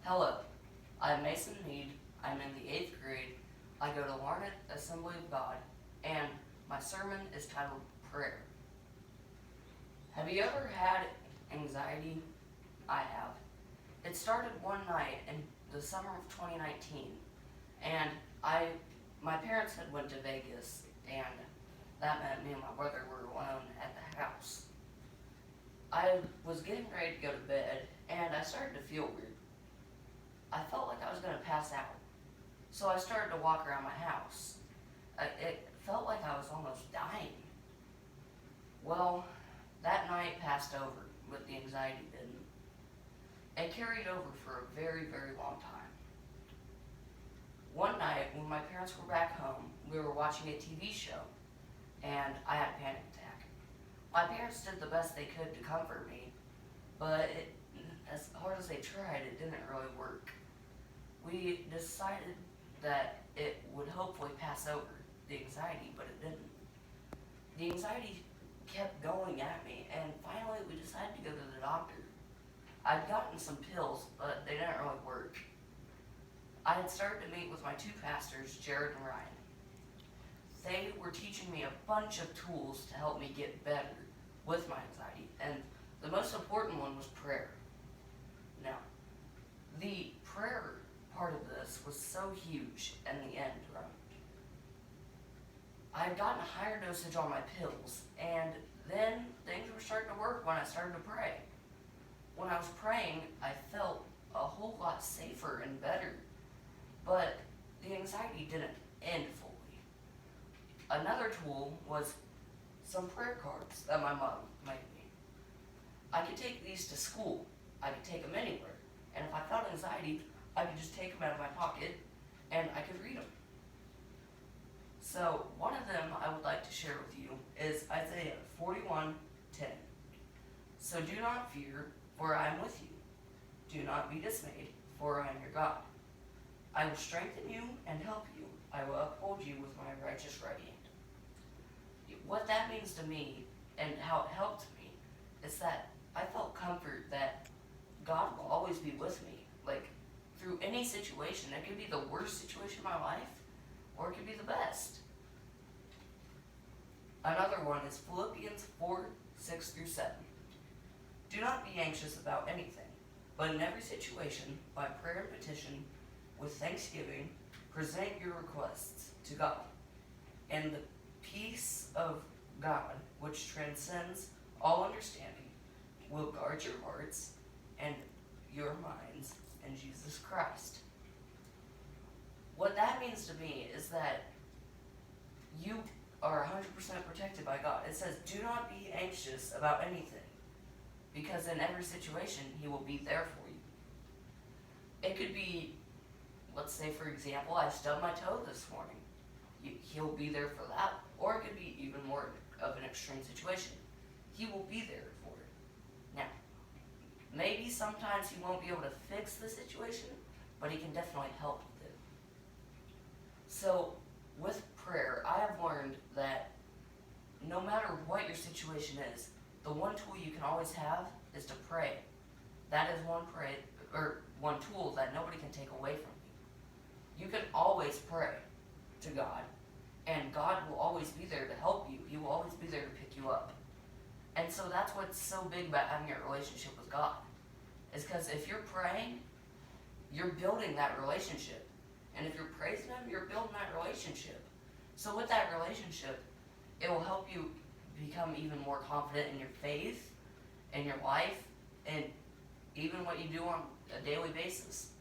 Hello, I'm Mason Mead. I'm in the 8th grade. I go to Larned Assembly of God, and my sermon is titled Prayer. Have you ever had anxiety? I have. It started one night in the summer of 2019, and my parents had went to Vegas, and that meant me and my brother were alone at the house. I was getting ready to go to bed, and I started to feel weird. I felt like I was going to pass out. So I started to walk around my house. It felt like I was almost dying. Well, that night passed over, but the anxiety didn't. It carried over for a very, very long time. One night, when my parents were back home, we were watching a TV show, and I had a panic attack. My parents did the best they could to comfort me, but as hard as they tried, it didn't really work. We decided that it would hopefully pass over, the anxiety, but it didn't. The anxiety kept going at me, and finally we decided to go to the doctor. I'd gotten some pills, but they didn't really work. I had started to meet with my two pastors, Jared and Ryan. They were teaching me a bunch of tools to help me get better with my anxiety, and the most important one was prayer. Now, the prayer part of this was so huge in the end, right? I had gotten a higher dosage on my pills, and then things were starting to work when I started to pray. When I was praying, I felt a whole lot safer and better, but the anxiety didn't end fully. Another tool was some prayer cards that my mom made me. I could take these to school. I could take them anywhere, and if I felt anxiety, I could just take them out of my pocket and I could read them. So one of them I would like to share with you is Isaiah 41:10. So do not fear, for I am with you. Do not be dismayed, for I am your God. I will strengthen you and help you. I will uphold you with my righteous right hand. What that means to me and how it helped me is that I felt comfort that God will always be with me. Like, through any situation. It could be the worst situation in my life, or it could be the best. Another one is Philippians 4:6-7. Do not be anxious about anything, but in every situation, by prayer and petition, with thanksgiving, present your requests to God. And the peace of God, which transcends all understanding, will guard your hearts and your minds in Jesus Christ. What that means to me is that you are 100% protected by God. It says, do not be anxious about anything, because in every situation, He will be there for you. It could be, let's say for example, I stubbed my toe this morning. He'll be there for that, or it could be even more of an extreme situation. He will be there for it. Now, maybe sometimes He won't be able to fix the situation, but He can definitely help with it. So, with prayer, I have learned that no matter what your situation is, the one tool you can always have is to pray. That is one tool that nobody can take away from you. You can always pray to God, and God will always be there to help you. He will always be there to pick you up. And so that's what's so big about having a relationship with God. Is because if you're praying, you're building that relationship. And if you're praising Him, you're building that relationship. So with that relationship, it will help you become even more confident in your faith, in your life, and even what you do on a daily basis.